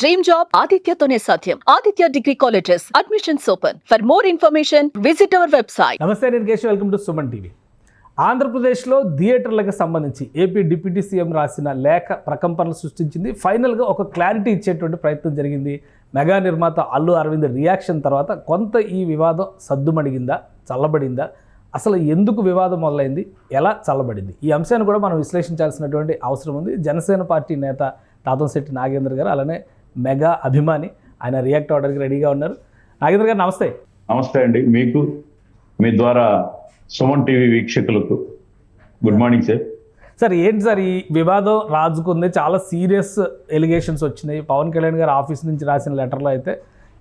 Dream job ఆదిత్యతోనే సాధ్యం. Aditya degree colleges admissions open. For more information visit our website. నమస్తే, నేను Keshav. Welcome to Suman TV. ఆంధ్రప్రదేశ్లో థియేటర్లకు సంబంధించి ఏపీ డిప్యూటీ సీఎం రాసిన లేఖ ప్రకంపనలు సృష్టించింది. ఫైనల్గా ఒక క్లారిటీ ఇచ్చేటువంటి ప్రయత్నం జరిగింది. మెగా నిర్మాత అల్లు అరవింద్ రియాక్షన్ తర్వాత కొంత ఈ వివాదం సద్దుమణిగిందా, చల్లబడిందా, అసలు ఎందుకు వివాదం మొదలైంది, ఎలా చల్లబడింది, ఈ అంశాన్ని కూడా మనం విశ్లేషించాల్సినటువంటి అవసరం ఉంది. జనసేన పార్టీ నేత తాతంశెట్టి నాగేంద్ర గారు, అలానే మెగా అభిమాని, ఆయన రియాక్ట్ అవ్వడానికి రెడీగా ఉన్నారు. నాగేంద్ర గారు నమస్తే. నమస్తే అండి. మీకు, మీ ద్వారా సుమన్ టీవీ వీక్షకులకు గుడ్ మార్నింగ్ సార్. సార్, ఏంటి సార్ ఈ వివాదం రాజుకుంది? చాలా సీరియస్ ఎలిగేషన్స్ వచ్చినాయి. పవన్ కళ్యాణ్ గారు ఆఫీస్ నుంచి రాసిన లెటర్లో అయితే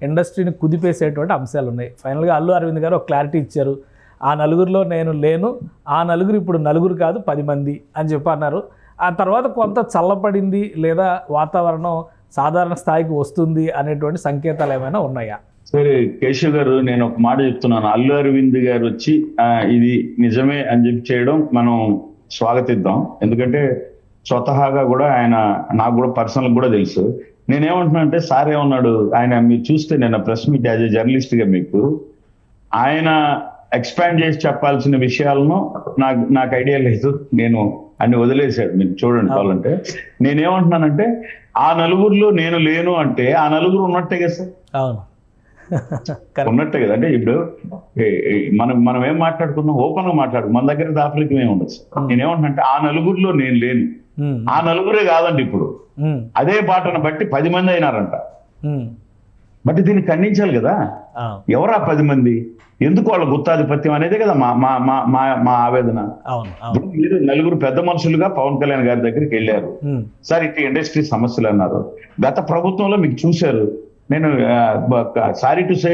ఇండస్ట్రీని కుదిపేసేటువంటి అంశాలు ఉన్నాయి. ఫైనల్గా అల్లు అరవింద్ గారు ఒక క్లారిటీ ఇచ్చారు. ఆ నలుగురిలో నేను లేను, ఆ నలుగురు ఇప్పుడు నలుగురు కాదు 10 మంది అని చెప్పి అన్నారు. ఆ తర్వాత కొంత చల్లబడింది లేదా వాతావరణం సాధారణ స్థాయికి వస్తుంది అనేటువంటి సంకేతాలు ఏమైనా ఉన్నాయా? సరే కేశవ్ గారు, నేను ఒక మాట చెప్తున్నాను. అల్లు అరవింద్ గారు వచ్చి ఇది నిజమే అని చెప్పి చేయడం మనం స్వాగతిద్దాం. ఎందుకంటే స్వతహాగా కూడా ఆయన, నాకు కూడా పర్సనల్ కూడా తెలుసు. నేనేమంటున్నా అంటే, సార్ ఏమన్నాడు, ఆయన మీరు చూస్తే నేను press meet as a journalist గా మీకు ఆయన ఎక్స్పాండ్ చేసి చెప్పాల్సిన విషయాలను నాకు ఐడియా లేదు. నేను అన్ని వదిలేశాడు. మీరు చూడండి కావాలంటే. నేనేమంటున్నానంటే, ఆ నలుగురిలో నేను లేను అంటే ఆ నలుగురు ఉన్నట్టే కదా సార్. అవును, ఉన్నట్టే కదా. అంటే ఇప్పుడు మనం ఏం మాట్లాడుకుందాం, ఓపెన్ గా మాట్లాడు, మన దగ్గర దాపరికం ఏమి ఉండదు సార్. నేనేమంటున్నా, ఆ నలుగురిలో నేను లేను, ఆ నలుగురే కాదండి. ఇప్పుడు అదే బాటను బట్టి 10 మంది అయినారంట. బట్ దీన్ని ఖండించాలి కదా. ఎవరా 10 మంది, ఎందుకు వాళ్ళ గుత్తాధిపత్యం అనేదే కదా మా ఆవేదన. మీరు నలుగురు పెద్ద మనుషులుగా పవన్ కళ్యాణ్ గారి దగ్గరికి వెళ్ళారు సార్, ఇట్లా ఇండస్ట్రీ సమస్యలు అన్నారు. గత ప్రభుత్వంలో మీకు చూశారు. నేను సారీ టు సే,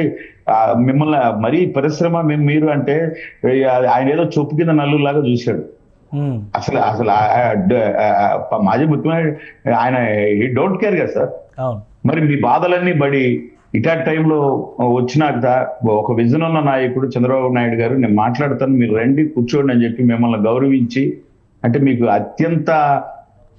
మిమ్మల్ని మరీ పరిశ్రమ మీరు అంటే ఆయన ఏదో చొప్పు కింద నల్లులాగా చూశాడు. అసలు మాజీ ముఖ్యమంత్రి ఆయన డోంట్ కేర్ కదా సార్. మరి మీ బాధలన్నీ బడి ఇటాట్ టైంలో వచ్చినాక ఒక విజన్ ఉన్న నాయకుడు చంద్రబాబు నాయుడు గారు, నేను మాట్లాడతాను, మీరు రండి కూర్చోండి అని చెప్పి మిమ్మల్ని గౌరవించి, అంటే మీకు అత్యంత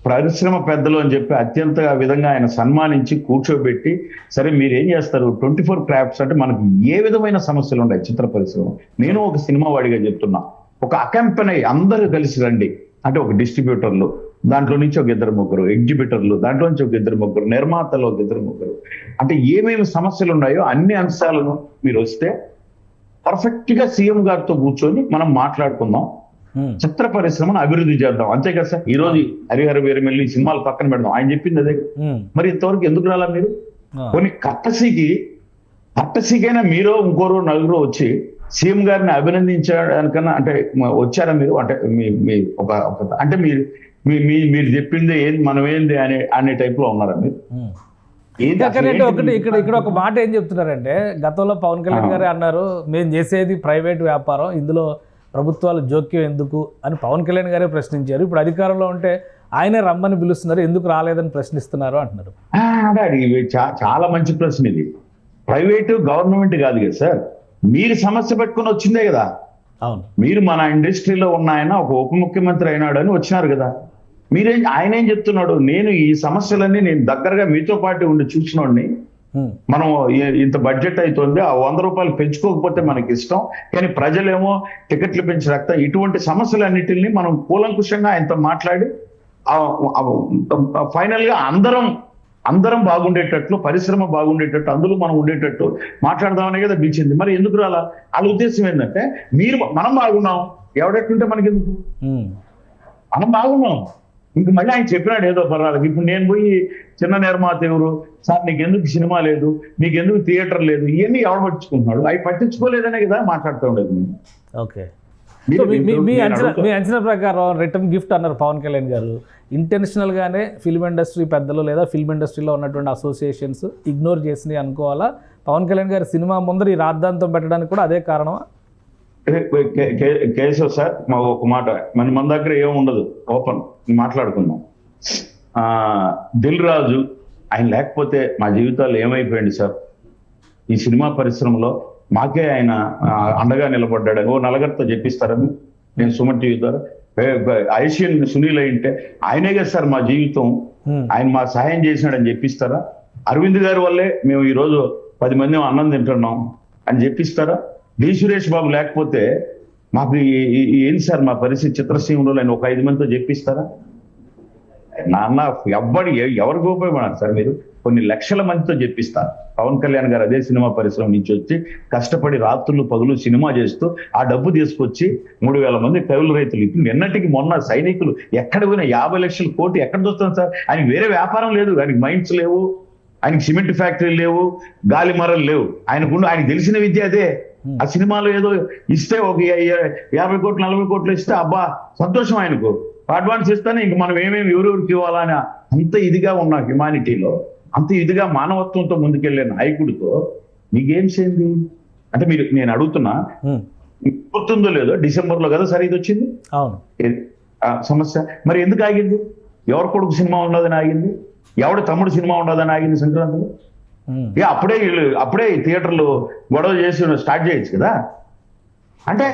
పరిశ్రమ పెద్దలు అని చెప్పి అత్యంత విధంగా ఆయన సన్మానించి కూర్చోబెట్టి, సరే మీరు ఏం చేస్తారు 24 క్రాఫ్ట్స్ అంటే మనకు ఏ విధమైన సమస్యలు ఉన్నాయి చిత్ర పరిశ్రమ. నేను ఒక సినిమా వాడిగా చెప్తున్నా, ఒక అకంపెనీ అందరూ కలిసి రండి అంటే, ఒక డిస్ట్రిబ్యూటర్లు, దాంట్లో నుంచి ఒక 2-3 ఎగ్జిబిటర్లు, దాంట్లో నుంచి ఒక 2-3 నిర్మాతలు, ఒక 2-3, అంటే ఏమేమి సమస్యలు ఉన్నాయో అన్ని అంశాలను మీరు వస్తే పర్ఫెక్ట్ గా సీఎం గారితో కూర్చొని మనం మాట్లాడుకుందాం, చిత్ర పరిశ్రమను అభివృద్ధి చేద్దాం. అంతే కదా సార్. ఈ రోజు హరిహర వీరమెల్లి సినిమాలు పక్కన పెడదాం, ఆయన చెప్పింది అదే. మరి ఇంతవరకు ఎందుకు రాలా మీరు? కొన్ని కట్టసీకైనా మీరో ఇంకోరో నలుగురు వచ్చి సీఎం గారిని అభినందించడానికన్నా అంటే వచ్చారా మీరు? అంటే మీ ఒక అంటే మీరు చెప్పింది ఏంది, మనం ఏంది అనే టైప్ లో ఉన్నారా మీరు? ఇక్కడ ఒక మాట ఏం చెప్తున్నారంటే, గతంలో పవన్ కళ్యాణ్ గారే అన్నారు, మేము చేసేది ప్రైవేట్ వ్యాపారం, ఇందులో ప్రభుత్వాలు జోక్యం ఎందుకు అని పవన్ కళ్యాణ్ గారే ప్రశ్నించారు. ఇప్పుడు అధికారంలో ఉంటే ఆయనే రమ్మని పిలుస్తున్నారు, ఎందుకు రాలేదని ప్రశ్నిస్తున్నారు అంటున్నారు. చాలా మంచి ప్రశ్న ఇది. ప్రైవేటు గవర్నమెంట్ కాదు కదా సార్, మీరు సమస్య పెట్టుకుని వచ్చిందే కదా. అవును, మీరు మన ఇండస్ట్రీలో ఉన్న ఆయన ఒక ఉప ముఖ్యమంత్రి అయినాడని వచ్చినారు కదా. ఆయన ఏం చెప్తున్నాడు, నేను ఈ సమస్యలన్నీ నేను దగ్గరగా మీతో పాటు ఉండి చూసినోడిని, మనం ఇంత బడ్జెట్ అవుతుంది, ఆ 100 రూపాయలు పెంచుకోకపోతే మనకి ఇష్టం, కానీ ప్రజలేమో టికెట్లు పెంచి రాస్తా, ఇటువంటి సమస్యలన్నిటిని మనం కూలంకుషంగా ఆయనతో మాట్లాడి ఫైనల్ గా అందరం బాగుండేటట్లు, పరిశ్రమ బాగుండేటట్టు, అందులో మనం ఉండేటట్టు మాట్లాడదామనే కదా పిలిచింది. మరి ఎందుకు రాలా? వాళ్ళ ఉద్దేశం ఏంటంటే, మనం బాగున్నాం, ఎవడెట్టుంటే మనకి ఎందుకు, మనం బాగున్నాం. ఇంక మళ్ళీ ఆయన చెప్పినాడు ఏదో పర్వాలేదు. ఇప్పుడు నేను పోయి చిన్న నిర్మాత ఎవరు సార్, నీకెందుకు సినిమా లేదు, నీకెందుకు థియేటర్ లేదు, ఇవన్నీ ఎవరు పట్టించుకుంటున్నాడు? అవి పట్టించుకోలేదనే కదా మాట్లాడుతూ ఉండేది. ఓకే, మీ అంచనా ప్రకారం రిటర్న్ గిఫ్ట్ అన్నారు పవన్ కళ్యాణ్ గారు. ఇంటెన్షనల్గానే ఫిల్మ్ ఇండస్ట్రీ పెద్దలు లేదా ఫిల్మ్ ఇండస్ట్రీలో ఉన్నటువంటి అసోసియేషన్స్ ఇగ్నోర్ చేసినాయి అనుకోవాలా? పవన్ కళ్యాణ్ గారి సినిమా ముందర ఈ రాద్ధాంతం పెట్టడానికి కూడా అదే కారణమా? కేశవ్ సార్, మా ఒక మాట, మన దగ్గర ఏముండదు, ఓపెన్ మాట్లాడుకుందాం. దిల్ రాజు ఆయన లేకపోతే మా జీవితాలు ఏమైపోయింది సార్. ఈ సినిమా పరిశ్రమలో మాకే ఆయన అండగా నిలబడ్డాడని ఓ నలుగురితో చెప్పిస్తారని నేను సుమన్ టీవీ ద్వారా ఐషియన్ సునీల్ అయింటే ఆయనే కదా సార్ మా జీవితం, ఆయన మా సహాయం చేసినాడని చెప్పిస్తారా? అరవింద్ గారి వల్లే మేము ఈరోజు 10 మంది అన్నం తింటున్నాం అని చెప్పిస్తారా? డి సురేష్ బాబు లేకపోతే మాకు ఏంటి సార్ మా పరిస్థితి చిత్రసీమలో అని ఒక 5 మందితో చెప్పిస్తారా? నాన్న ఎవరికి ఉపయోగపడారు సార్? మీరు కొన్ని లక్షల మందితో చెప్పిస్తారు. పవన్ కళ్యాణ్ గారు అదే సినిమా పరిశ్రమ నుంచి వచ్చి కష్టపడి రాత్రులు పగులు సినిమా చేస్తూ ఆ డబ్బు తీసుకొచ్చి 3,000 మంది కౌలు రైతులు ఇప్పుడు నిన్నటికి మొన్న సైనికులు ఎక్కడ పోయినా 50 లక్షల కోటి ఎక్కడ వస్తుంది సార్? ఆయనకి వేరే వ్యాపారం లేదు, ఆయనకి మైండ్స్ లేవు, ఆయనకి సిమెంట్ ఫ్యాక్టరీలు లేవు, గాలి మరలు లేవు. ఆయనకు తెలిసిన విద్య అదే. ఆ సినిమాలో ఏదో ఇస్తే ఒక 50 కోట్లు 40 కోట్లు ఇస్తే అబ్బా సంతోషం ఆయనకు, అడ్వాన్స్ ఇస్తానే ఇంక మనం ఏమేమి ఎవరెవరికి ఇవ్వాలని అంత ఇదిగా ఉన్న హ్యుమానిటీలో, అంత ఇదిగా మానవత్వంతో ముందుకెళ్లే నాయకుడితో మీకేం చేయండి అంటే నేను అడుగుతున్నా, గుర్తుందో లేదో డిసెంబర్లో కదా సార్ ఇది వచ్చింది సమస్య. మరి ఎందుకు ఆగింది? ఎవరి కొడుకు సినిమా ఉండదని ఆగింది, ఎవడి తమ్ముడు సినిమా ఉండదని ఆగింది సంక్రాంతిలో. ఇక అప్పుడే థియేటర్లు గొడవ చేసి స్టార్ట్ చేయొచ్చు కదా. అంటే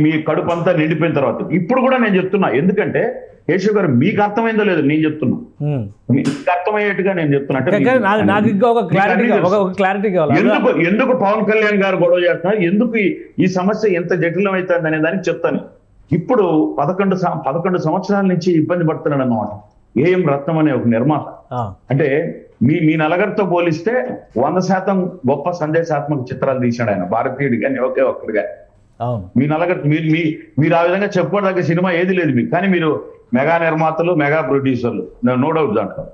మీ కడుపు అంతా నిండిపోయిన తర్వాత ఇప్పుడు కూడా నేను చెప్తున్నా, ఎందుకంటే కేశవ్ గారు మీకు అర్థమైందో లేదు నేను చెప్తున్నా, మీకు అర్థమయ్యేట్టుగా నేను చెప్తున్నా. ఎందుకు పవన్ కళ్యాణ్ గారు గొడవ చేస్తున్నారు, ఎందుకు ఈ సమస్య ఎంత జటిలం అవుతుంది అనే దానికి చెప్తాను. ఇప్పుడు 11 సంవత్సరాల నుంచి ఇబ్బంది పడుతున్నాడు అన్నమాట ఏఎం రత్నం అనే ఒక నిర్మాత. అంటే మీ నలగరితో పోలిస్తే 100% గొప్ప సందేశాత్మక చిత్రాలు తీశాడు ఆయన, భారతీయుడు కానీ ఒకే ఒక్కడిగా. మీ నలగరి మీరు ఆ విధంగా చెప్పుకోవడానికి సినిమా ఏది లేదు మీకు. కానీ మీరు మెగా నిర్మాతలు, మెగా ప్రొడ్యూసర్లు, నో డౌట్ దాంట్లో.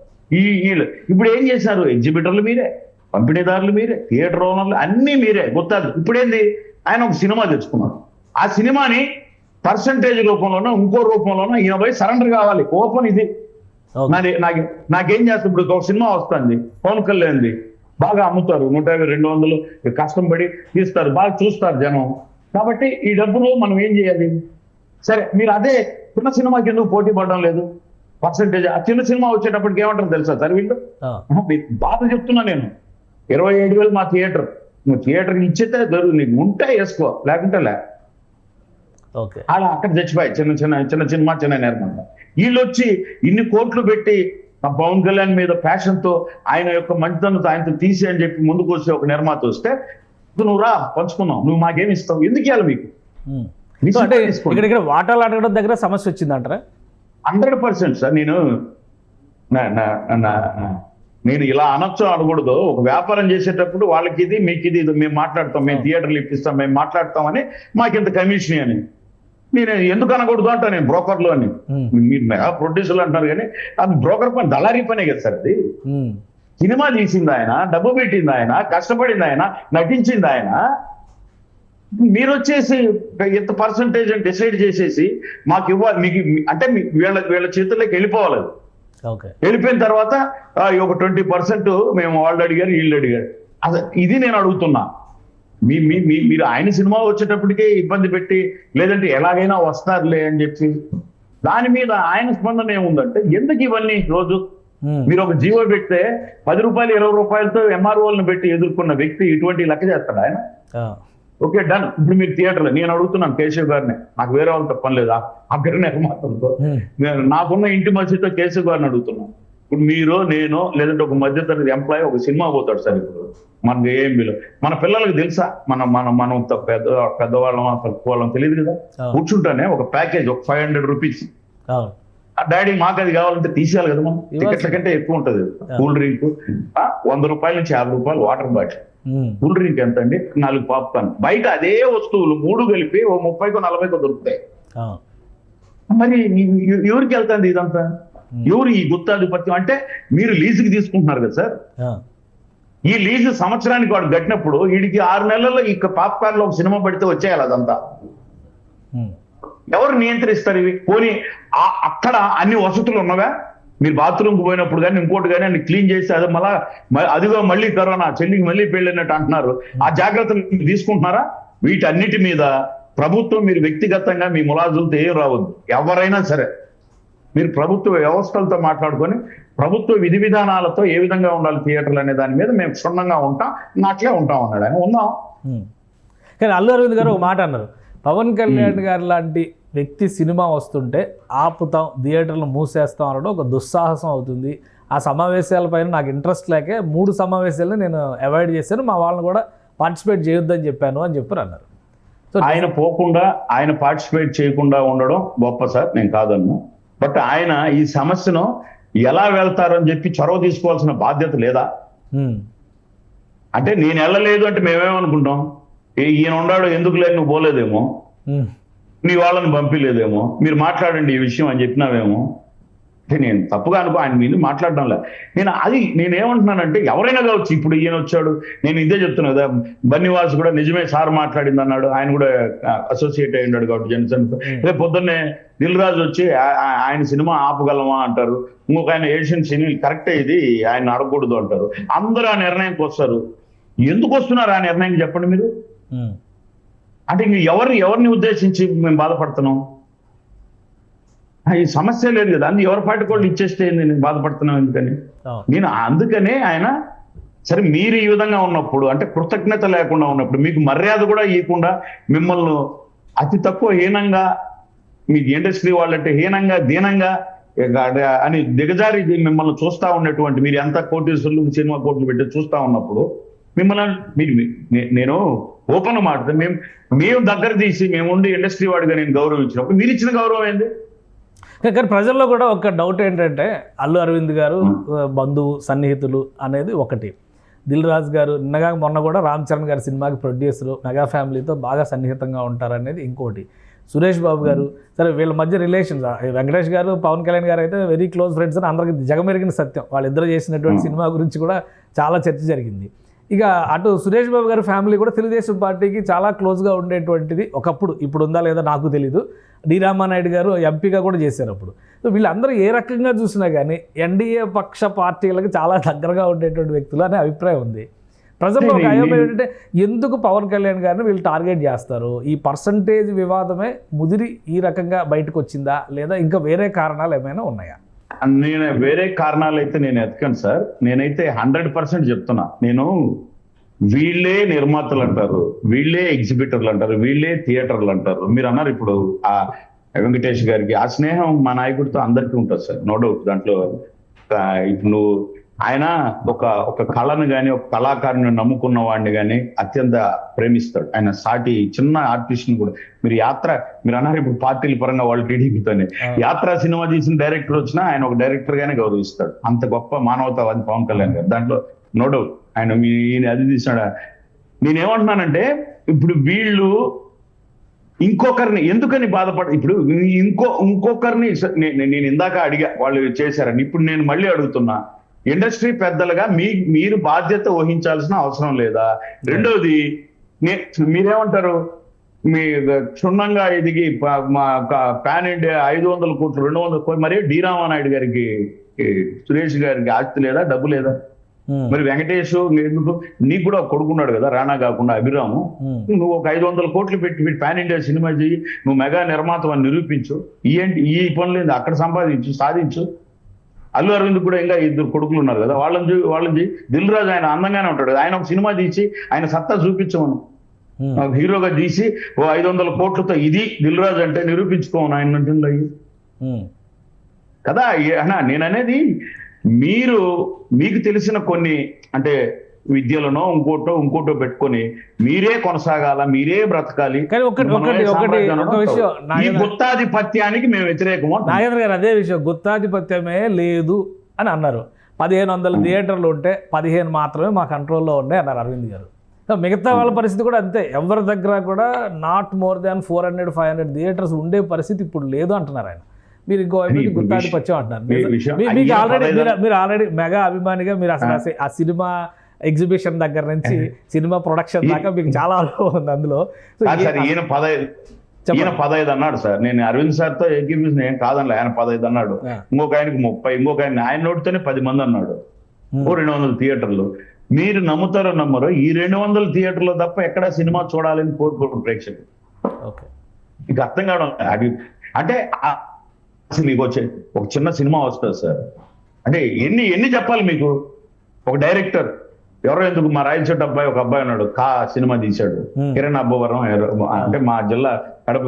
ఇప్పుడు ఏం చేశారు? ఎగ్జిబిటర్లు మీరే, పంపిణీదారులు మీరే, థియేటర్ ఓనర్లు అన్నీ మీరే. గుర్తాదు. ఇప్పుడేంది, ఆయన ఒక సినిమా తెచ్చుకున్నాడు. ఆ సినిమాని పర్సంటేజ్ రూపంలోనో ఇంకో రూపంలోనో ఈయన పోయి సరెండర్ కావాలి. ఓపెన్ ఇది నాకేం చేస్తుంది? ఇప్పుడు ఒక సినిమా వస్తుంది పవన్ కళ్యాణ్ది, బాగా అమ్ముతారు, 150, 200 కష్టం పడి తీస్తారు, బాగా చూస్తారు జనం. కాబట్టి ఈ డబ్బును మనం ఏం చేయాలి? సరే, మీరు అదే చిన్న సినిమాకి ఎందుకు పోటీ పడడం లేదు? పర్సంటేజ్ ఆ చిన్న సినిమా వచ్చేటప్పటికి ఏమంటారు తెలుసా సార్ వీళ్ళు? బాధ చెప్తున్నా నేను. 27,000 మా థియేటర్, నువ్వు థియేటర్ ఇచ్చితే నీకు ఉంటే వేసుకో, లేకుంటే లే. అలా అక్కడ చచ్చిపోయి చిన్న సినిమా, చిన్న నిర్మాణం. వీళ్ళు వచ్చి ఇన్ని కోట్లు పెట్టి పవన్ కళ్యాణ్ మీద ప్యాషన్తో, ఆయన యొక్క మంచితనంతో ఆయనతో తీసి అని చెప్పి ముందుకు వచ్చి ఒక నిర్మాత వస్తే నువ్వు రా పంచుకున్నావు, నువ్వు మాకేమి ఇస్తావు, ఎందుకు ఇవ్వాలి మీకు? ఇక్కడ వాటాలు అడగడం దగ్గర సమస్య వచ్చిందంటారా? 100% సార్. నేను ఇలా అనొచ్చు అనకూడదు. ఒక వ్యాపారం చేసేటప్పుడు వాళ్ళకి ఇది మీకు ఇది మేము మాట్లాడతాం, మేము థియేటర్లు ఇప్పిస్తాం, మేము మాట్లాడతామని, మాకింత కమిషన్ అని నేను ఎందుకు అనకూడదు అంటా నేను. బ్రోకర్లు అని మీరు మెగా ప్రొడ్యూసర్లు అంటున్నారు, కానీ అది బ్రోకర్ పని, దళారీ పనే కదా సార్ అది. సినిమా తీసింది ఆయన, డబ్బు పెట్టింది ఆయన, కష్టపడింది ఆయన, నటించింది ఆయన. మీరు వచ్చేసి ఎంత పర్సంటేజ్ అని డిసైడ్ చేసేసి మాకు ఇవ్వాలి, మీకు అంటే వీళ్ళ చేతుల్లోకి వెళ్ళిపోవాలి. వెళ్ళిపోయిన తర్వాత ఒక 20% మేము వాళ్ళు అడిగారు, వీళ్ళు అడిగారు. అసలు ఇది నేను అడుగుతున్నా. మీరు ఆయన సినిమా వచ్చేటప్పటికే ఇబ్బంది పెట్టి, లేదంటే ఎలాగైనా వస్తారులే అని చెప్పి, దాని మీద ఆయన స్పందన ఏముందంటే ఎందుకు ఇవన్నీ? రోజు మీరు ఒక జీవో పెడితే 10 రూపాయలు 20 రూపాయలతో ఎంఆర్ఓలను పెట్టి ఎదుర్కొన్న వ్యక్తి ఇటువంటి లెక్క చేస్తాడు ఆయన? Okay, done. ఇప్పుడు మీరు థియేటర్లో నేను అడుగుతున్నాను కేశవ్ గారిని, నాకు వేరే వాళ్ళతో పని లేదా, అక్కడ నిర్మాతలతో నాకున్న ఇంటిమసీతో కేశవ్ గారిని అడుగుతున్నాను. ఇప్పుడు మీరు, నేను, లేదంటే ఒక మధ్యతరగతి ఎంప్లాయీ ఒక సినిమా పోతాడు సార్. ఇప్పుడు మనకు ఏఎంబీలో మన పిల్లలకు తెలుసా మనం పెద్దవాళ్ళం తక్కువ వాళ్ళం తెలియదు కదా. కూర్చుంటానే ఒక ప్యాకేజ్, ఒక 500 రూపీస్, డాడీ మాకు అది కావాలంటే తీసేయాలి కదా. మనం టికెట్ల కంటే ఎక్కువ ఉంటుంది. కూల్ డ్రింక్ 100 రూపాయల నుంచి 50 రూపాయలు వాటర్ బాటిల్. కూల్ డ్రింక్ ఎంత అండి? 4 పాప్కార్న్. బయట అదే వస్తువులు 3 కలిపి 30కో 40కో దొరుకుతాయి. మరి ఎవరికి వెళ్తుంది ఇదంతా? ఎవరు ఈ గుత్తాధిపత్యం? అంటే మీరు లీజుకి తీసుకుంటున్నారు కదా సార్. ఈ లీజు సంవత్సరానికి వాడు కట్టినప్పుడు వీడికి 6 నెలల్లో ఇక పాప్కార్న్ లో ఒక సినిమా పడితే వచ్చేయాలి అదంతా. ఎవరు నియంత్రిస్తారు ఇవి? పోనీ అక్కడ అన్ని వసతులు ఉన్నవా? మీరు బాత్రూమ్కి పోయినప్పుడు కానీ ఇంకోటి కానీ అన్ని క్లీన్ చేసి అది అదిగో మళ్ళీ కరోనా, చెల్లికి మళ్ళీ పెళ్ళినట్టు అంటున్నారు. ఆ జాగ్రత్తలు తీసుకుంటున్నారా? వీటన్నిటి మీద ప్రభుత్వం, మీరు వ్యక్తిగతంగా మీ ములాజులతో ఏం రావద్దు. ఎవరైనా సరే మీరు ప్రభుత్వ వ్యవస్థలతో మాట్లాడుకొని ప్రభుత్వ విధి విధానాలతో ఏ విధంగా ఉండాలి థియేటర్లు అనే దాని మీద మేము క్షుణ్ణంగా ఉంటాం, నాట్లే ఉంటాం అన్నాడు ఆయన. ఉందాం. కానీ అల్లు అరవింద్ గారు ఒక మాట అన్నారు, పవన్ కళ్యాణ్ గారు లాంటి వ్యక్తి సినిమా వస్తుంటే ఆపుతాం, థియేటర్లు మూసేస్తాం అనడం ఒక దుస్సాహసం అవుతుంది, ఆ సమావేశాలపైన నాకు ఇంట్రెస్ట్ లేకే 3 సమావేశాలను నేను అవాయిడ్ చేశాను, మా వాళ్ళని కూడా పార్టిసిపేట్ చేయొద్దని చెప్పాను అని చెప్పారు అన్నారు. సో ఆయన పోకుండా, ఆయన పార్టిసిపేట్ చేయకుండా ఉండడం గొప్ప సార్, నేను కాదన్ను. బట్ ఆయన ఈ సమస్యను ఎలా వెళ్తారని చెప్పి చొరవ తీసుకోవాల్సిన బాధ్యత లేదా? అంటే నేను వెళ్ళలేదు అంటే మేమేమనుకుంటాం, ఈయన ఉన్నాడు ఎందుకు లేదు, నువ్వు పోలేదేమో, నీ వాళ్ళని పంపిలేదేమో, మీరు మాట్లాడండి ఈ విషయం అని చెప్పినావేమో. అంటే నేను తప్పుగా అనుకో, ఆయన మీద మాట్లాడడంలే. నేనేమంటున్నానంటే ఎవరైనా కావచ్చు. ఇప్పుడు ఈయన వచ్చాడు, నేను ఇదే చెప్తున్నా కదా, బన్నివాస్ కూడా నిజమే సార్ మాట్లాడింది అన్నాడు, ఆయన కూడా అసోసియేట్ అయి ఉన్నాడు కాబట్టి జనసేనతో. రేపు పొద్దున్నే దిల్ రాజు వచ్చి ఆయన సినిమా ఆపగలమా అంటారు, ఇంకొక ఆయన ఏషియన్ సినీ కరెక్టే ఇది ఆయన అడగకూడదు అంటారు. అందరూ ఆ నిర్ణయంకి వస్తారు. ఎందుకు వస్తున్నారు ఆ నిర్ణయం చెప్పండి మీరు? అంటే ఎవరిని ఉద్దేశించి మేము బాధపడుతున్నాం? ఈ సమస్య లేదు కదా, అన్ని ఎవరి పార్టీ కూడా ఇచ్చేస్తే నేను బాధపడుతున్నాం ఎందుకని? నేను అందుకనే ఆయన సరే మీరు ఈ విధంగా ఉన్నప్పుడు, అంటే కృతజ్ఞత లేకుండా ఉన్నప్పుడు, మీకు మర్యాద కూడా ఇవ్వకుండా, మిమ్మల్ని అతి తక్కువ హీనంగా, మీకు ఇండస్ట్రీ వాళ్ళంటే హీనంగా దీనంగా అని దిగజారి మిమ్మల్ని చూస్తా ఉన్నటువంటి, మీరు ఎంత కోటీశ్వరులు సినిమా కోట్లు పెట్టి చూస్తా ఉన్నప్పుడు మిమ్మల్ని నేను ఓపెన్ మాట మేము దగ్గర తీసి మేము ఉండి ఇండస్ట్రీ వాడిగా నేను గౌరవించినప్పుడు మీరు ఇచ్చిన గౌరవం ఏంది? కానీ ప్రజల్లో కూడా ఒక డౌట్ ఏంటంటే, అల్లు అరవింద్ గారు బంధువు సన్నిహితులు అనేది ఒకటి, దిల్ రాజు గారు మొన్న కూడా రామ్ చరణ్ గారి సినిమాకి ప్రొడ్యూసరు, మెగా ఫ్యామిలీతో బాగా సన్నిహితంగా ఉంటారనేది ఇంకోటి. సురేష్ బాబు గారు, సరే వీళ్ళ మధ్య రిలేషన్స్, వెంకటేష్ గారు పవన్ కళ్యాణ్ గారు అయితే వెరీ క్లోజ్ ఫ్రెండ్స్ అని అందరికీ జగమెరిగిన సత్యం. వాళ్ళిద్దరు చేసినటువంటి సినిమా గురించి కూడా చాలా చర్చ జరిగింది. ఇక అటు సురేష్ బాబు గారి ఫ్యామిలీ కూడా తెలుగుదేశం పార్టీకి చాలా క్లోజ్గా ఉండేటువంటిది ఒకప్పుడు, ఇప్పుడు ఉందా లేదా నాకు తెలీదు. డి రామానాయుడు గారు ఎంపీగా కూడా చేశారు అప్పుడు. సో వీళ్ళందరూ ఏ రకంగా చూసినా కానీ ఎన్డీఏ పక్ష పార్టీలకు చాలా దగ్గరగా ఉండేటువంటి వ్యక్తులు అనే అభిప్రాయం ఉంది. ప్రజల్లో ఒక అభిప్రాయం ఏంటంటే, ఎందుకు పవన్ కళ్యాణ్ గారిని వీళ్ళు టార్గెట్ చేస్తారు? ఈ పర్సంటేజ్ వివాదమే ముదిరి ఈ రకంగా బయటకు వచ్చిందా, లేదా ఇంకా వేరే కారణాలు ఏమైనా ఉన్నాయా? నేను వేరే కారణాలు అయితే నేను ఎతకను సార్. నేనైతే 100% చెప్తున్నా. నేను వీళ్ళే నిర్మాతలు అంటారు, వీళ్ళే ఎగ్జిబిటర్లు అంటారు, వీళ్ళే థియేటర్లు అంటారు. మీరు అన్నారు ఇప్పుడు ఆ వెంకటేష్ గారికి ఆ స్నేహం మా నాయకుడితో అందరికీ ఉంటుంది సార్, నో డౌట్. దాంట్లో ఇప్పుడు ఆయన ఒక కళను కానీ ఒక కళాకారుని నమ్ముకున్న వాడిని కానీ అత్యంత ప్రేమిస్తాడు. ఆయన సాటి చిన్న ఆర్టిస్ట్ ని కూడా మీరు అన్నారు ఇప్పుడు పార్టీల పరంగా వాళ్ళు టీడీపీతోనే యాత్ర సినిమా తీసిన డైరెక్టర్ వచ్చినా ఆయన ఒక డైరెక్టర్ గానే గౌరవిస్తాడు. అంత గొప్ప మానవతావాది పవన్ కళ్యాణ్ గారు, దాంట్లో నో డౌట్. ఆయన అది తీసినాడా. నేనేమంటున్నానంటే, ఇప్పుడు వీళ్ళు ఇంకొకరిని ఎందుకని ఇప్పుడు ఇంకొకరిని నేను ఇందాక అడిగా వాళ్ళు చేశారని, ఇప్పుడు నేను మళ్ళీ అడుగుతున్నా, ఇండస్ట్రీ పెద్దలుగా మీరు బాధ్యత వహించాల్సిన అవసరం లేదా? రెండోది, మీరేమంటారు, మీ క్షుణ్ణంగా ఎదిగి పాన్ ఇండియా 500 కోట్లు 200 కోట్లు, మరి డి రామానాయుడు గారికి సురేష్ గారికి ఆస్తి లేదా, డబ్బు లేదా? మరి వెంకటేష్ ఎందుకు, నీకు కూడా కొడుకున్నాడు కదా రాణా కాకుండా అభిరాము, నువ్వు ఒక 500 కోట్లు పెట్టి పాన్ ఇండియా సినిమా చెయ్యి, నువ్వు మెగా నిర్మాత అని నిరూపించు. ఈ పనులు అక్కడ సాధించు. అల్లు అరవింద్ కూడా ఇంకా 2 కొడుకులు ఉన్నారు కదా, వాళ్ళని దిల్ రాజు ఆయన అందంగానే ఉంటాడు కదా, ఆయన ఒక సినిమా తీసి ఆయన సత్తా చూపించమను, హీరోగా తీసి 500 కోట్లతో ఇది దిల్ రాజు అంటే నిరూపించుకోమను ఆయన నటుల్లో కదా. నేను అనేది, మీకు తెలిసిన కొన్ని అంటే విద్యలనో ఇంకోటో పెట్టుకొని మీరే కొనసాగాల, మీరే బ్రతకాలి. ఈ గుత్తాధిపత్యానికి మేము వ్యతిరేకము. నాగేంద్ర గారు అదే విషయం, గుత్తాధిపత్యమే లేదు అని అన్నారు. 1500 థియేటర్లు ఉంటే 15 మాత్రమే మా కంట్రోల్లో ఉన్నాయి అన్నారు అరవింద్ గారు. మిగతా వాళ్ళ పరిస్థితి కూడా అంతే, ఎవరి దగ్గర కూడా నాట్ మోర్ దాన్ 400-500 థియేటర్స్ ఉండే పరిస్థితి ఇప్పుడు లేదు అంటున్నారు ఆయన. మీరు ఇంకో గుత్తాధిపత్యం అంటున్నారు. మీరు ఆల్రెడీ మెగా అభిమానిగా, మీరు అసలు ఆ సినిమా ఎగ్జిబిషన్ దగ్గర నుంచి సినిమా ప్రొడక్షన్ దాకా మీకు చాలా అనుభవం ఉంది అందులో. ఈయన 15 అన్నాడు సార్, నేను అరవింద్ సార్ తో ఏకీభవించిన ఏం కాదనలే. ఆయన 15 అన్నాడు, ఇంకొక ఆయనకి 30, ఇంకొక ఆయన నోటితోనే 10 మంది అన్నాడు. 200 థియేటర్లు. మీరు నమ్ముతారో నమ్మరో, ఈ 200 థియేటర్లు తప్ప ఎక్కడ సినిమా చూడాలని కోరుకోరు ప్రేక్షకులు. ఇక అర్థం కావడం అది. అంటే మీకు వచ్చే ఒక చిన్న సినిమా వస్తుంది సార్, అంటే ఎన్ని చెప్పాలి మీకు? ఒక డైరెక్టర్ ఎవరో ఎందుకు, మా రాయలచెట్టు అబ్బాయి ఒక అబ్బాయి ఉన్నాడు, సినిమా తీశాడు, కిరణ్ అబ్బవరం, అంటే మా జిల్లా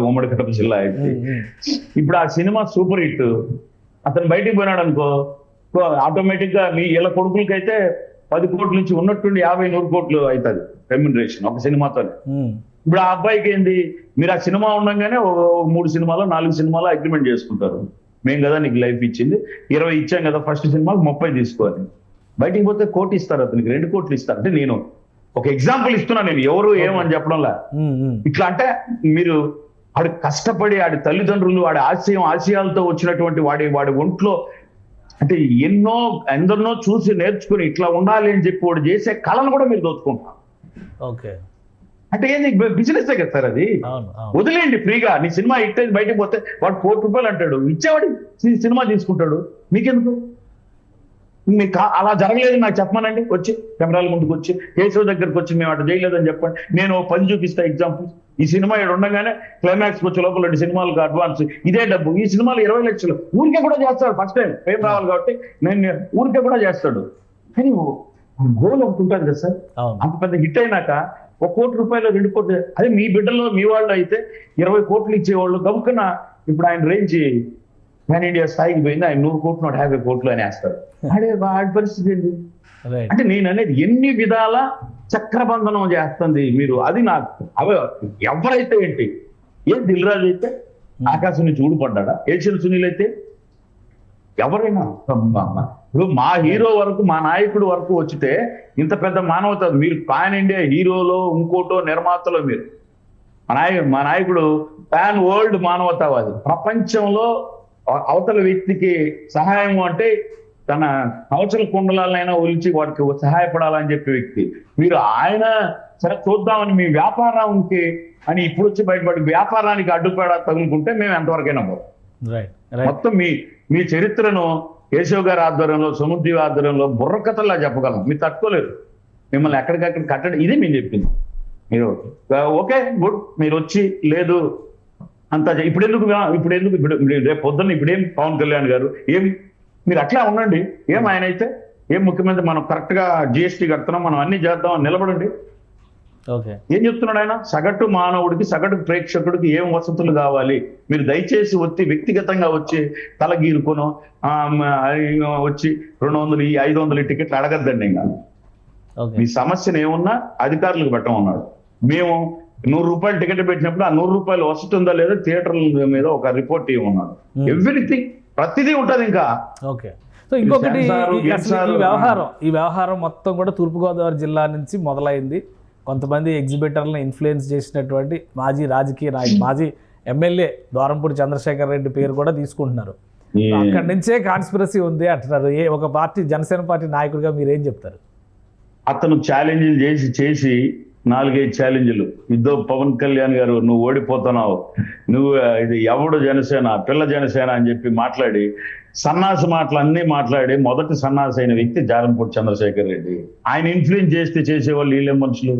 ఉమ్మడి కడప జిల్లా అయితే. ఇప్పుడు ఆ సినిమా సూపర్ హిట్, అతను బయటికి పోయినాడు అనుకో, ఆటోమేటిక్ గా మీ ఇలా కొడుకులకైతే 10 కోట్ల నుంచి ఉన్నట్టుండి 50-100 కోట్లు అవుతుంది రెమ్యునరేషన్ ఒక సినిమాతోనే. ఇప్పుడు ఆ అబ్బాయికి ఏంది, మీరు ఆ సినిమా ఉండగానే 3 సినిమాలో 4 సినిమాలో అగ్రిమెంట్ చేసుకుంటారు. మేము కదా నీకు లైఫ్ ఇచ్చింది, 20 ఇచ్చాం కదా ఫస్ట్ సినిమాకి 30 తీసుకోవాలి. బయటికి పోతే 1 కోటి ఇస్తారు, అతనికి 2 కోట్లు ఇస్తారు. అంటే నేను ఒక ఎగ్జాంపుల్ ఇస్తున్నా, నేను ఎవరు ఏమని చెప్పడంలా. ఇట్లా అంటే మీరు వాడు కష్టపడి వాడి తల్లిదండ్రులు వాడి ఆశయాలతో వచ్చినటువంటి వాడి ఒంట్లో అంటే ఎందరినో చూసి నేర్చుకుని ఇట్లా ఉండాలి అని చెప్పి వాడు చేసే కళను కూడా మీరు దోచుకుంటారు. ఓకే, అంటే ఏంది బిజినెస్ కదా సార్ అది. వదిలేయండి ఫ్రీగా. నీ సినిమా హిట్ అయింది బయటకు పోతే వాడు 1 కోటి రూపాయలు అంటాడు, ఇచ్చేవాడు సినిమా తీసుకుంటాడు. మీకెందుకు? మీకు అలా జరగలేదు నాకు చెప్పమనండి, వచ్చి కెమెరాల ముందుకు వచ్చి కేశవ్ దగ్గరకు వచ్చి మేము అటు చేయలేదని చెప్పండి. నేను 10 చూపిస్తా ఎగ్జాంపుల్. ఈ సినిమా ఇక్కడ ఉండగానే క్లైమాక్స్ వచ్చే లోపల 2 సినిమాలకు అడ్వాన్స్ ఇదే డబ్బు. ఈ సినిమాలు 20 లక్షలు ఊరికే కూడా చేస్తాడు. ఫస్ట్ టైం ఫేమ్ రావాలి కాబట్టి నేను ఊరికే కూడా చేస్తాడు. కానీ గోల్ ఒకటి ఉంటుంది కదా సార్. అంత పెద్ద హిట్ అయినాక 1 కోటి రూపాయలు 2 కోట్లు, అదే మీ బిడ్డలో మీ వాళ్ళు అయితే 20 కోట్లు ఇచ్చేవాళ్ళు. గబుక్కున ఇప్పుడు ఆయన రేంజ్ పాన్ ఇండియా స్థాయికి పోయింది, ఆయన 100 కోట్లు 150 కోట్లు అని వేస్తారు. అదే వాడి పరిస్థితి ఏంటి? అంటే నేను అనేది ఎన్ని విధాల చక్రబంధనం చేస్తుంది మీరు. అది నాకు ఎవరైతే ఏంటి, దిల్ రాజు అయితే ఆకాశం నుంచి ఊడిపడ్డా, ఏషియన్ సునీల్ అయితే ఎవరైనా ఇప్పుడు మా హీరో వరకు మా నాయకుడు వరకు వచ్చితే ఇంత పెద్ద మానవత. మీరు పాన్ ఇండియా హీరోలో ఇంకోటో నిర్మాతలో మీరు మా నాయకుడు పాన్ వరల్డ్ మానవతావాది. ప్రపంచంలో అవతల వ్యక్తికి సహాయం అంటే తన కవచల కుండలాలైనా ఒలిచి వాడికి సహాయపడాలని చెప్పే వ్యక్తి మీరు. ఆయన సరే చూద్దామని మీ వ్యాపారానికి అని ఇప్పుడు వచ్చి బయటపడి వ్యాపారానికి అడ్డుపడ తగులుకుంటే మేము ఎంతవరకైనా పోతాం. మొత్తం మీ చరిత్రను కేశవ్ గారి ఆధ్వర్యంలో, సుమతి ఆధ్వర్యంలో బుర్రకథల్లా చెప్పగలం. మీరు తట్టుకోలేరు. మిమ్మల్ని ఎక్కడికక్కడ కట్టడం ఇదే మేము చెప్పింది. మీరు ఓకే గుడ్, మీరు వచ్చి లేదు అంతా ఇప్పుడు రేపు పొద్దున్న ఇప్పుడేం పవన్ కళ్యాణ్ గారు ఏం మీరు అట్లా ఉండండి. ఏం ఆయన అయితే ఏం ముఖ్యమంత్రి, మనం కరెక్ట్ గా జిఎస్టీ కడుతున్నాం, మనం అన్ని చేద్దాం అని నిలబడండి. ఏం చెప్తున్నాడు ఆయన? సగటు మానవుడికి సగటు ప్రేక్షకుడికి ఏం వసతులు కావాలి, మీరు దయచేసి వ్యక్తిగతంగా వచ్చి తలగీరుకోను వచ్చి 200 500 టికెట్లు అడగద్దండి. ఇంకా మీ సమస్యను ఏమున్నా అధికారులకు పెట్టమన్నాడు. మేము 100 రూపాయలు టికెట్ పెట్టినప్పుడు ఆ 100 రూపాయలు వస్తుందా లేదా థియేటర్ల మీద ఒక రిపోర్ట్ ఇవ్వమన్నాడు. ఎవ్రీథింగ్ ప్రతిదీ ఉంటది. ఇంకా ఓకే, సో ఇంకొకటి ఈ వ్యవహారం మొత్తం కూడా తూర్పుగోదావరి జిల్లా నుంచి మొదలైంది. కొంతమంది ఎగ్జిబిటర్లను ఇన్ఫ్లుయెన్స్ చేసినటువంటి మాజీ రాజకీయ నాయకుడు, మాజీ ఎమ్మెల్యే ద్వారంపూడి చంద్రశేఖర్ రెడ్డి పేరు కూడా తీసుకుంటున్నారు. అక్కడి నుంచే కాన్స్పిరసీ ఉంది అంటున్నారు. ఒక పార్టీ, జనసేన పార్టీ నాయకుడిగా మీరేం చెప్తారు? అతను ఛాలెంజ్లు చేసి 4-5 ఛాలెంజ్లు ఇద్దో పవన్ కళ్యాణ్ గారు నువ్వు ఓడిపోతున్నావు, నువ్వు ఇది ఎవడు జనసేన పిల్ల జనసేన అని చెప్పి మాట్లాడి సన్నాసి మాటలు అన్నీ మాట్లాడి మొదటి సన్నాసి అయిన వ్యక్తి ద్వారంపూడి చంద్రశేఖర్ రెడ్డి. ఆయన ఇన్ఫ్లుయెన్స్ చేసేవాళ్ళు వీళ్ళేం మనుషులు?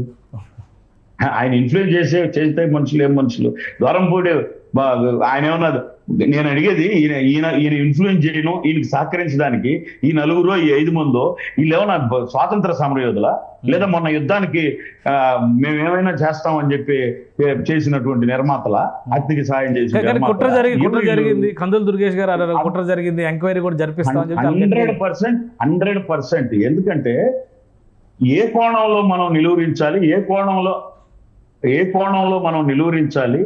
ఆయన ఇన్ఫ్లుయెన్స్ చేస్తే మనుషులు ఏం మనుషులు? ద్వారంపూడి ఆయన ఏమన్నా, నేను అడిగేది ఈయన ఇన్ఫ్లుయెన్స్ చేయను, ఈయనకి సహకరించడానికి ఈ 4 ఈ 5 మందో వీళ్ళేమన్నా స్వాతంత్ర సమరయోధులా, లేదా మొన్న యుద్ధానికి మేమేమైనా చేస్తామని చెప్పి చేసినటువంటి నిర్మాతల అతికి సాయం చేసి కుట్ర జరిగింది. కందుల దుర్గేష్ గారు కుట్ర జరిగింది, ఎంక్వైరీ కూడా జరిపిస్తామని చెప్పి 100%. ఎందుకంటే ఏ కోణంలో మనం నిలువరించాలి, ఏ కోణంలో మనం నిలువరించాలి,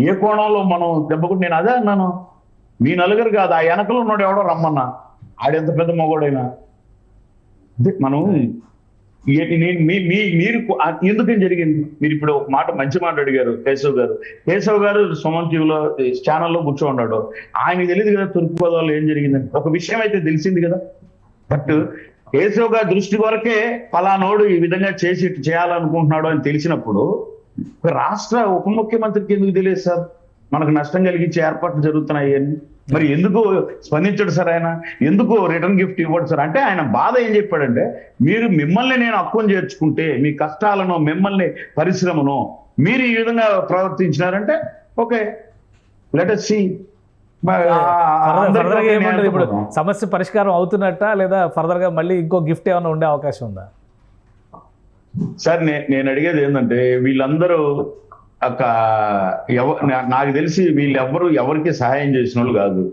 ఏ కోణంలో మనం దెబ్బకు. నేను అదే అన్నాను, మీ నలుగురు కాదు, ఆ వెనకలో ఉన్నాడు ఎవడో రమ్మన్నా, ఆడెంత పెద్ద మగోడైనా. మనం మీరు ఎందుకని జరిగింది? మీరు ఇప్పుడు ఒక మాట, మంచి మాట అడిగారు. కేశవ్ గారు సుమన్ టీవీలో ఛానల్లో కూర్చోన్నాడు. ఆయనకి తెలియదు కదా తూర్పుగోదావరిలో ఏం జరిగిందని. ఒక విషయం అయితే తెలిసింది కదా. బట్ కేశవ్ గారి దృష్టి వరకే ఫలానోడు ఈ విధంగా చేయాలనుకుంటున్నాడు అని తెలిసినప్పుడు రాష్ట్ర ఉప ముఖ్యమంత్రికి ఎందుకు తెలియదు సార్? మనకు నష్టం కలిగించే ఏర్పాట్లు జరుగుతున్నాయి అని మరి ఎందుకు స్పందించడు సార్? ఆయన ఎందుకు రిటర్న్ గిఫ్ట్ ఇవ్వడు సార్? అంటే ఆయన బాధ ఏం చెప్పాడంటే, మిమ్మల్ని నేను హక్కును చేర్చుకుంటే, మీ కష్టాలను, మిమ్మల్ని పరిశ్రమను మీరు ఈ విధంగా ప్రవర్తించినారంటే ఓకే, లెట్ us see. ఇప్పుడు సమస్య పరిష్కారం అవుతున్నట్ట, లేదా ఫర్దర్ గా మళ్ళీ ఇంకో గిఫ్ట్ ఏమైనా ఉండే అవకాశం ఉందా సార్? నేను అడిగేది ఏంటంటే, వీళ్ళందరూ నాకు తెలిసి వీళ్ళెవ్వరూ ఎవరికి సహాయం చేసిన వాళ్ళు కాదు.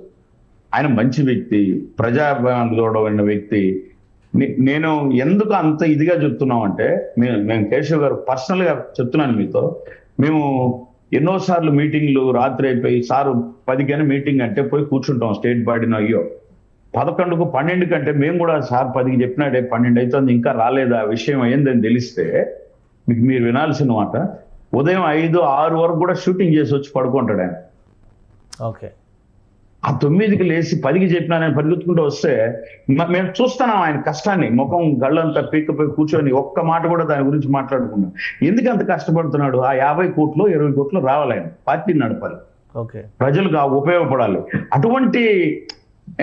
ఆయన మంచి వ్యక్తి, ప్రజాభిమాన వ్యక్తి. నేను ఎందుకు అంత ఇదిగా చెప్తున్నామంటే, మేము కేశవ్ గారు పర్సనల్ గా చెప్తున్నాను మీతో, మేము ఎన్నోసార్లు మీటింగ్లు రాత్రి అయిపోయి సారు 10 మీటింగ్ అంటే పోయి కూర్చుంటాం స్టేట్ బాడీని. అయ్యో 11కు 12 కంటే మేము కూడా సార్ 10కి చెప్పినాడే 12 అవుతుంది ఇంకా రాలేదా విషయం అయ్యిందని తెలిస్తే మీకు మీరు వినాల్సిన మాట, ఉదయం 5, 6 వరకు కూడా షూటింగ్ చేసి వచ్చి పడుకుంటాడు ఆయన. ఓకే. ఆ 9కి లేచి 10కి చెప్పినా నేను పరిగెత్తుకుంటూ వస్తే మేము చూస్తున్నాం ఆయన కష్టాన్ని, ముఖం గళ్ళంతా పీక్కపోయి కూర్చొని ఒక్క మాట కూడా దాని గురించి మాట్లాడుకున్నాం. ఎందుకు అంత కష్టపడుతున్నాడు? ఆ 50 కోట్లు 20 కోట్లు రావాలి, ఆయన పార్టీని నడపాలి, ఓకే, ప్రజలకు ఉపయోగపడాలి. అటువంటి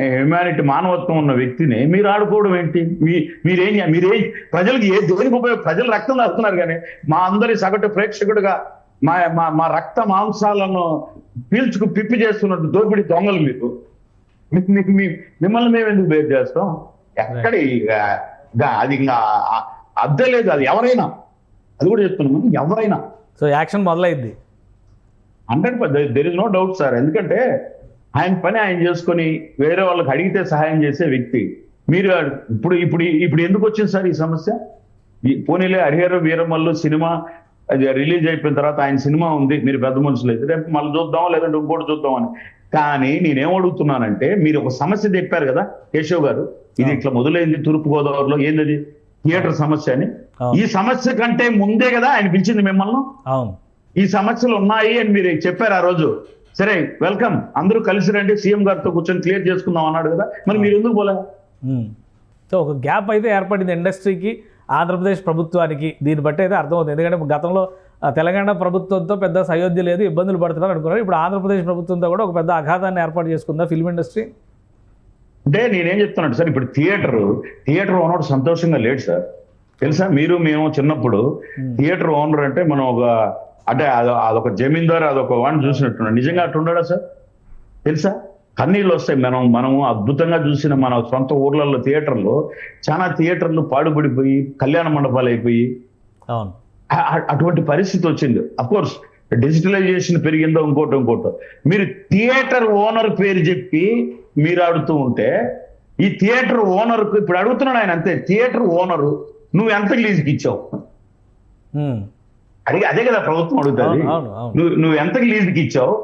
హ్యుమానిటీ, మానవత్వం ఉన్న వ్యక్తిని మీరు ఆడుకోవడం ఏంటి? మీరేం ప్రజలకు దేనికి ప్రజలు రక్తం రాస్తున్నారు కానీ మా అందరి సగటు ప్రేక్షకుడుగా మా రక్త మాంసాలను పిప్పి చేస్తున్నట్టు దోపిడీ దొంగలు మీకు మిమ్మల్ని మేము ఎందుకు బేర్ చేస్తాం? ఎక్కడ అది ఇంకా అద్దె లేదు. అది ఎవరైనా, అది కూడా చెప్తున్నాము, ఎవరైనా. సో యాక్షన్ మొదలైంది 100%. There is no doubt sir. ఎందుకంటే ఆయన పని ఆయన చేసుకొని వేరే వాళ్ళకి అడిగితే సహాయం చేసే వ్యక్తి మీరు. ఇప్పుడు ఎందుకు వచ్చింది సార్ ఈ సమస్య? పోనీలే హరిహర వీరమల్లు సినిమా అది రిలీజ్ అయిపోయిన తర్వాత ఆయన సినిమా ఉంది, మీరు పెద్ద మనుషులు అయితే రేపు మళ్ళీ చూద్దాం లేదంటే ఇంకోటి చూద్దాం అని. కానీ నేనేం అడుగుతున్నానంటే, మీరు ఒక సమస్య చెప్పారు కదా కేశవ్ గారు, ఇది ఇట్లా మొదలైంది తూర్పుగోదావరిలో, ఏంది థియేటర్ సమస్య అని. ఈ సమస్య కంటే ముందే కదా ఆయన పిలిచింది మిమ్మల్ని. ఈ సమస్యలు ఉన్నాయి అని మీరు చెప్పారు ఆ రోజు. సరే వెల్కమ్, అందరూ కలిసి రండి, సీఎం గారితో కూర్చొని క్లియర్ చేసుకుందాం అన్నాడు కదా, మరి మీరు ఎందుకు పోలే? సో ఒక గ్యాప్ అయితే ఏర్పడింది ఇండస్ట్రీకి, ఆంధ్రప్రదేశ్ ప్రభుత్వానికి. దీన్ని బట్టి అయితే అర్థమవుతుంది. ఎందుకంటే గతంలో తెలంగాణ ప్రభుత్వంతో పెద్ద సయోధ్య లేదు, ఇబ్బందులు పడుతున్నారు అనుకున్నారు. ఇప్పుడు ఆంధ్రప్రదేశ్ ప్రభుత్వంతో కూడా ఒక పెద్ద అఘాతాన్ని ఏర్పాటు చేసుకుందా ఫిల్మ్ ఇండస్ట్రీ? అంటే నేనేం చెప్తున్నాను సార్, ఇప్పుడు థియేటర్ ఓనర్ సంతోషంగా లేడు సార్. తెలుసా, మీరు మేము చిన్నప్పుడు థియేటర్ ఓనర్ అంటే మనం అంటే అదొక జమీందారు, అదొక వాడిని చూసినట్టున్నాడు. నిజంగా అట్టు ఉండడా సార్? తెలుసా, కన్నీళ్ళు వస్తాయి. మనము అద్భుతంగా చూసిన మన సొంత ఊర్లలో థియేటర్లు, చాలా థియేటర్లు పాడుపడిపోయి కళ్యాణ మండపాలు అయిపోయి అటువంటి పరిస్థితి వచ్చింది. అఫ్కోర్స్ డిజిటలైజేషన్ పెరిగిందో ఇంకోటో. మీరు థియేటర్ ఓనర్ పేరు చెప్పి మీరు ఆడుతూ ఉంటే, ఈ థియేటర్ ఓనర్కు ఇప్పుడు అడుగుతున్నాడు ఆయన, అంతే, థియేటర్ ఓనరు నువ్వు ఎంత లీజుకి ఇచ్చావు? అదే కదా ప్రభుత్వం అడుగుతుంది. నువ్వు ఎంతకి లీజుకి ఇచ్చావు?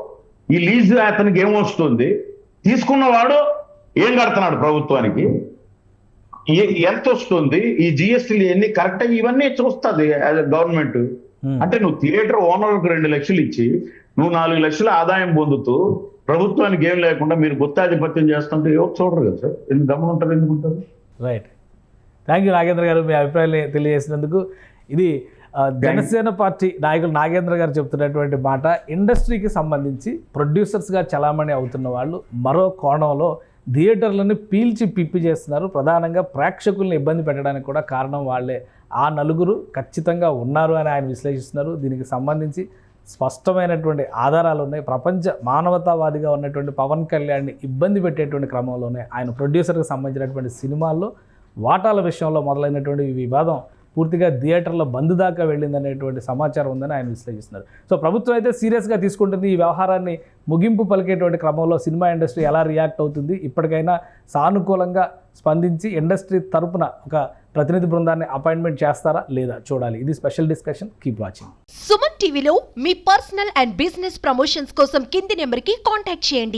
ఈ లీజు అతనికి ఏమొస్తుంది? తీసుకున్నవాడు ఏం కడుతున్నాడు ప్రభుత్వానికి? ఎంత వస్తుంది? ఈ జిఎస్టీలు ఎన్ని కరెక్ట్ ఇవన్నీ చూస్తుంది గవర్నమెంట్. అంటే నువ్వు థియేటర్ ఓనర్కి 2 లక్షలు ఇచ్చి నువ్వు 4 లక్షల ఆదాయం పొందుతూ ప్రభుత్వానికి ఏం లేకుండా మీరు గుత్తాధిపత్యం చేస్తుంటే ఎవరు చూడరు కదా సార్? ఎందుకు గమనం ఎందుకుంటారు? రైట్. థ్యాంక్ యూ నాగేంద్ర గారు, మీ అభిప్రాయాన్ని తెలియజేసినందుకు. ఇది జనసేన పార్టీ నాయకులు నాగేంద్ర గారు చెప్తున్నటువంటి మాట. ఇండస్ట్రీకి సంబంధించి ప్రొడ్యూసర్స్గా చలామణి అవుతున్న వాళ్ళు మరో కోణంలో థియేటర్లను పీల్చి పిప్పి చేస్తున్నారు. ప్రధానంగా ప్రేక్షకుల్ని ఇబ్బంది పెట్టడానికి కూడా కారణం వాళ్ళే. ఆ నలుగురు ఖచ్చితంగా ఉన్నారు అని ఆయన విశ్లేషిస్తున్నారు. దీనికి సంబంధించి స్పష్టమైనటువంటి ఆధారాలు ఉన్నాయి. ప్రపంచ మానవతావాదిగా ఉన్నటువంటి పవన్ కళ్యాణ్ని ఇబ్బంది పెట్టేటువంటి క్రమంలోనే ఆయన ప్రొడ్యూసర్కి సంబంధించినటువంటి సినిమాల్లో వాటాల విషయంలో మొదలైనటువంటి వివాదం పూర్తిగా థియేటర్ల బంద్ దాకా వెళ్ళిందనేటువంటి సమాచారం ఉందని ఆయన విశ్లేషిస్తున్నారు. సో ప్రభుత్వం అయితే సీరియస్గా తీసుకుంటుంది. ఈ వ్యవహారాన్ని ముగింపు పలికేటువంటి క్రమంలో సినిమా ఇండస్ట్రీ ఎలా రియాక్ట్ అవుతుంది, ఇప్పటికైనా సానుకూలంగా స్పందించి ఇండస్ట్రీ తరపున ఒక ప్రతినిధి బృందాన్ని అపాయింట్మెంట్ చేస్తారా లేదా చూడాలి. ఇది special discussion. Keep watching. Suman టీవీలో మీ పర్సనల్ అండ్ బిజినెస్ ప్రమోషన్స్ కోసం కింది నెంబర్కి కాంటాక్ట్ చేయండి.